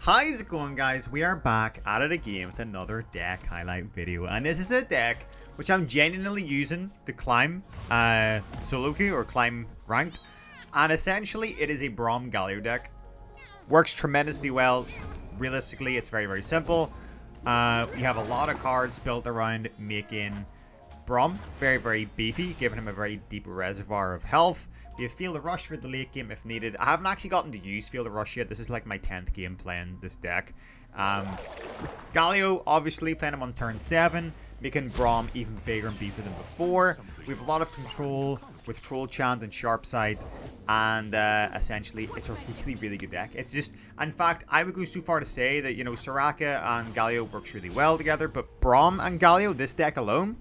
How's it going, guys? We are back at it again with another deck highlight video, and this is a deck which I'm genuinely using to climb solo queue or climb ranked, and essentially it is a BROM GALIO deck. Works tremendously well. Realistically, it's very simple. We have a lot of cards built around making BROM very beefy, giving him a very deep reservoir of health. We have Feel the Rush for the late game if needed. I haven't actually gotten to use Feel the Rush yet. This is like my 10th game playing this deck. GALIO, obviously, playing him on turn 7, making BROM even bigger and beefier than before. We have a lot of control with Troll Chant and Sharp Sight, and essentially, it's a really good deck. It's just, in fact, I would go so far to say that, you know, Soraka and GALIO works really well together, but BROM and GALIO, this deck alone,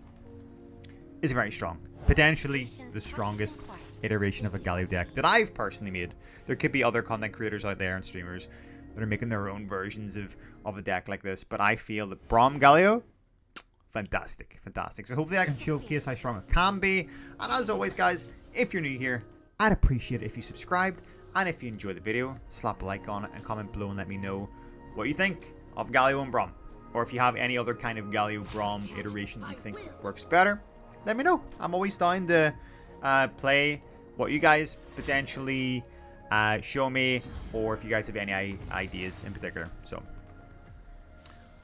is very strong. Potentially the strongest iteration of a GALIO deck that I've personally made. There could be other content creators out there and streamers that are making their own versions of a deck like this, but I feel that BROM GALIO, fantastic. So hopefully I can showcase how strong it can be. And as always, guys, if you're new here, I'd appreciate it if you subscribed, and if you enjoyed the video, slap a like on it and comment below and let me know what you think of GALIO and BROM, or if you have any other kind of GALIO BROM iteration that you think works better. Let me know. I'm always down to play what you guys potentially show me, or if you guys have any ideas in particular. So,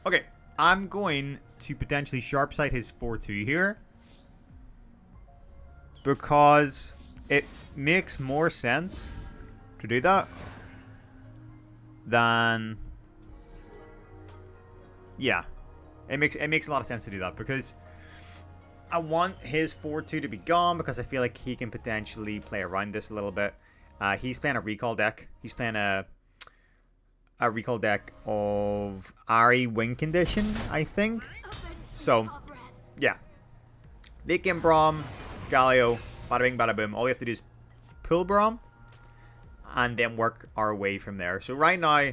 okay, I'm going to potentially Sharp Sight his 4-2 here, because it makes more sense to do that than, yeah, it makes a lot of sense to do that, because I want his 4-2 to be gone, because I feel like he can potentially play around this a little bit. He's playing a recall deck. He's playing a recall deck of Ari Wing Condition, I think. So, yeah. Late game BROM, GALIO, bada bing, bada boom. All we have to do is pull BROM, and then work our way from there. So right now,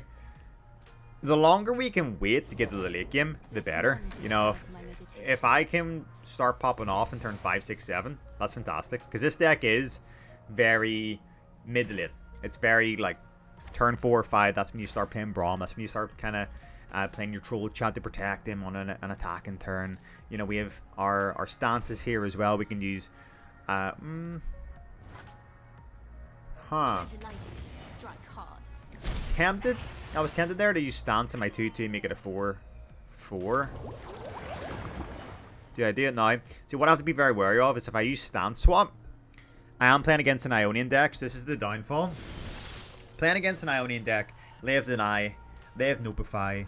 the longer we can wait to get to the late game, the better. You know, if I can start popping off in turn 5, 6, 7, that's fantastic. Because this deck is very mid to late. It's very like turn 4 or 5. That's when you start playing BROM. That's when you start kind of playing your Troll Chant to protect him on an attacking turn. You know, we have our stances here as well. We can use. Tempted. I was tempted there to use stance in my 2-2 and make it a 4-4. Do I do it now? See, what I have to be very wary of is if I use stance swap, I am playing against an Ionian deck, so this is the downfall. Playing against an Ionian deck, they have Deny, they have Notify,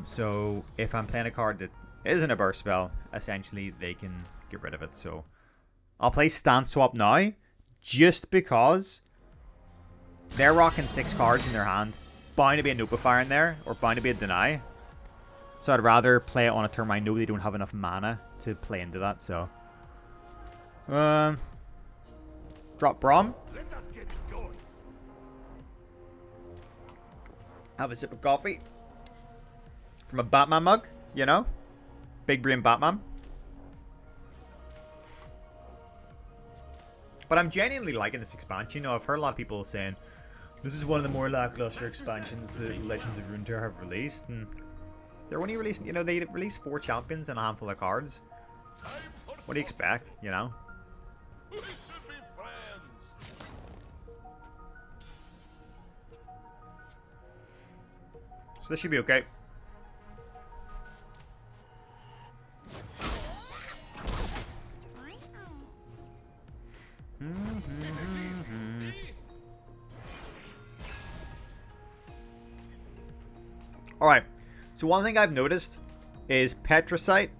so if I'm playing a card that isn't a burst spell, essentially they can get rid of it. So I'll play stance swap now, just because they're rocking 6 cards in their hand. Bound to be a Notifier in there, or bound to be a Deny. So I'd rather play it on a turn where I know they don't have enough mana to play into that. So, drop BROM. Have a sip of coffee from a Batman mug, you know, big brain Batman. But I'm genuinely liking this expansion. You know, I've heard a lot of people saying this is one of the more lackluster expansions that Legends of Runeterra have released, and they're only releasing, you know, they released 4 champions and a handful of cards. What do you expect, you know? So this should be okay. Alright. So one thing I've noticed is Petricite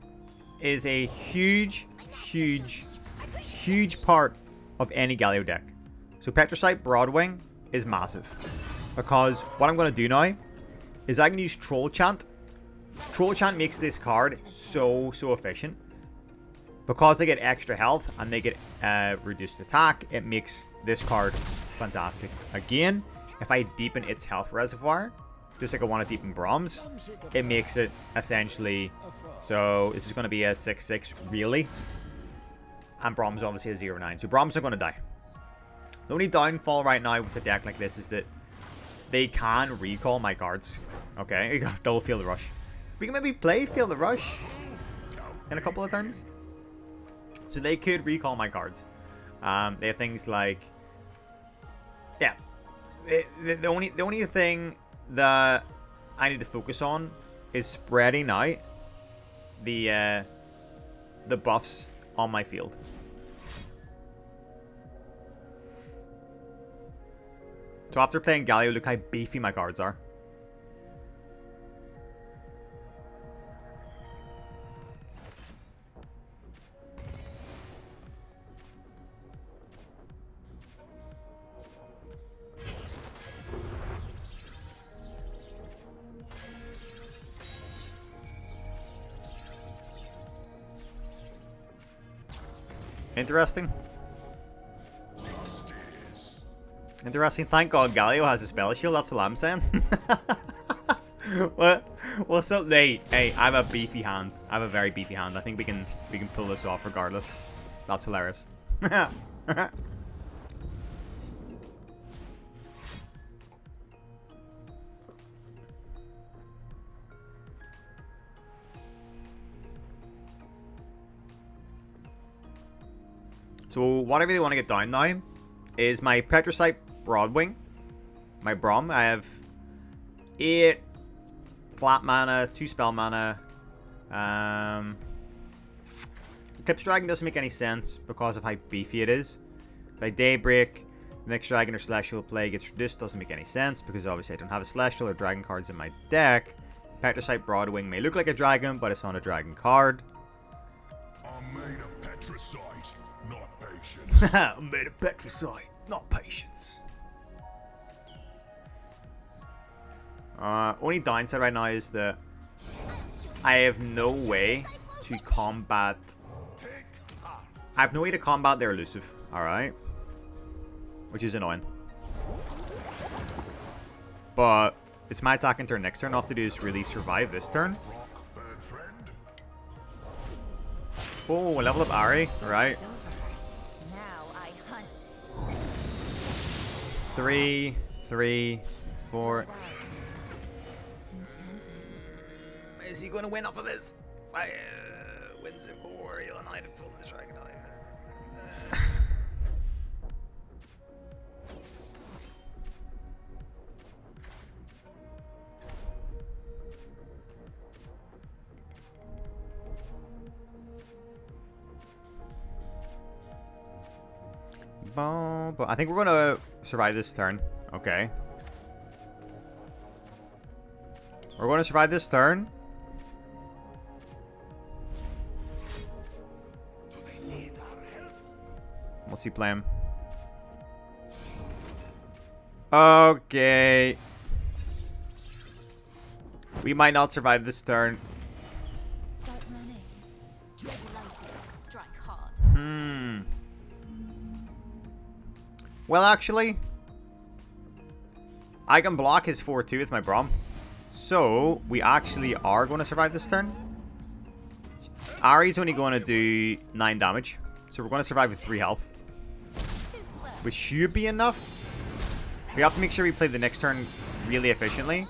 is a huge part of any GALIO deck. So Petricite Broadwing is massive, because what I'm going to do now is I can use Troll Chant. Troll Chant makes this card so efficient, because they get extra health and they get reduced attack. It makes this card fantastic. Again, if I deepen its health reservoir, just like I want to deepen BROM's, it makes it essentially, so this is going to be a 6-6 really, and BROM's obviously a 0-9, so BROM's are going to die. The only downfall right now with a deck like this is that they can recall my cards. Okay, double Feel the Rush. We can maybe play Feel the Rush in a couple of turns. So they could recall my cards. They have things like, yeah. The only thing that I need to focus on is spreading out the buffs on my field. So after playing Galio, look how beefy my cards are. Interesting. Interesting. Thank God Galio has a spell shield. That's all I'm saying. What? What's up? Hey, I have a beefy hand. I have a very beefy hand. I think we can pull this off regardless. That's hilarious. So what I really want to get down now is my Petrosite Broadwing, my Braum. I have 8 flat mana, 2 spell mana. Eclipse Dragon doesn't make any sense because of how beefy it is. By Daybreak, the next Dragon or Celestial Plague gets reduced. Doesn't make any sense because obviously I don't have a Celestial or Dragon cards in my deck. Petrosite Broadwing may look like a dragon, but it's not a dragon card. I'm made of Petrosite, not patience. I'm made of Petrosite, not patience. Only downside right now is that I have no way to combat. I have no way to combat their elusive. All right, which is annoying. But it's my attacking turn next turn. All I have to do is really survive this turn. Oh, level up Ari. All right. 3, 3, 4. Is he going to win off of this? Wins it for he'll annihilate it, full the dragon. But I think we're gonna survive this turn. Okay. We're gonna survive this turn. What's he playing? Okay. We might not survive this turn. Well, actually, I can block his 4-2 with my Braum. So, we actually are going to survive this turn. Ari's only going to do 9 damage. So, we're going to survive with 3 health. Which should be enough. We have to make sure we play the next turn really efficiently.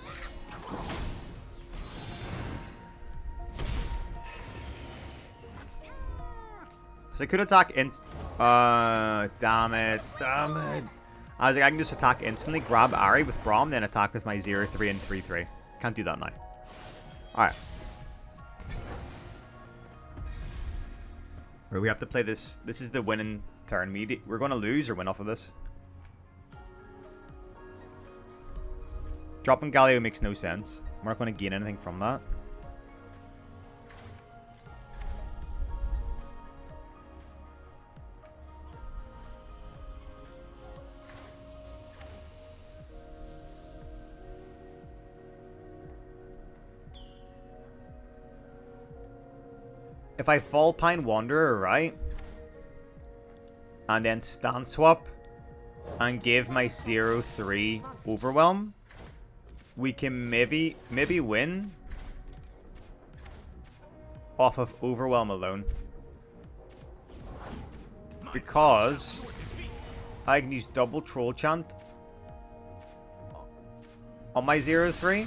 Because I could attack damn it. I was like, I can just attack instantly, grab Ari with Braum, then attack with my 0-3 and 3-3. Can't do that now. Alright. We have to play this. This is the winning turn. We're going to lose or win off of this. Dropping Galio makes no sense. We're not going to gain anything from that. If I Fall Pine Wanderer, right? And then stand swap and give my 0-3 Overwhelm, we can maybe win off of Overwhelm alone. Because I can use double Troll Chant on my 0-3.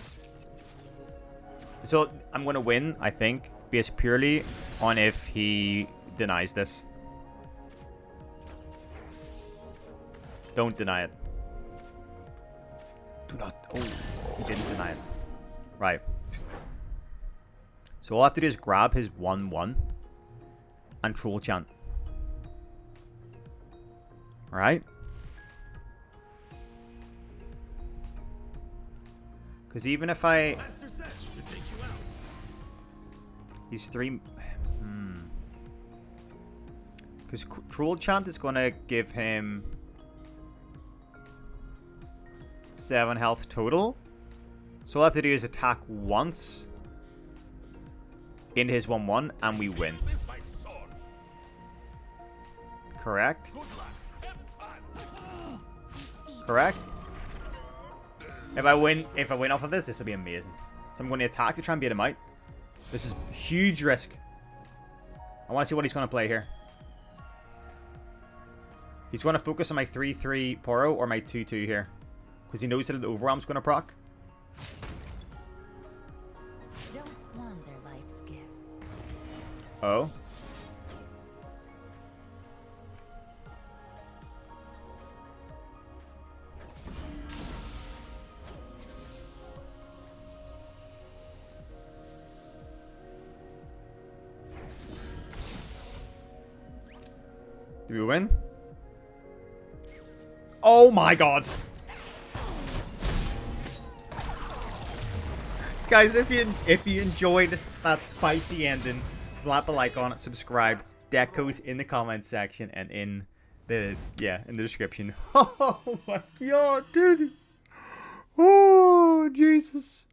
So I'm going to win, I think, based purely on if he denies this. Don't deny it. Do not. Oh, he didn't deny it. Right. So all I have to do is grab his 1-1 and troll chant. Right? Because even if I... He's 3... Because troll chant is going to give him 7 health total. So all I have to do is attack once into his 1-1 and we win. Correct? Correct? If I win off of this will be amazing. So I'm going to attack to try and beat him out. This is huge risk. I want to see what he's going to play here. He's going to focus on my 3-3 Poro or my 2-2 here. Because he knows that the overwhelm's going to proc. Don't squander life's gifts. Oh. Do we win? Oh my god. Guys, if you enjoyed that spicy ending, slap a like on it, subscribe. Deck codes in the comment section and in the description. Oh my god, dude. Oh, Jesus.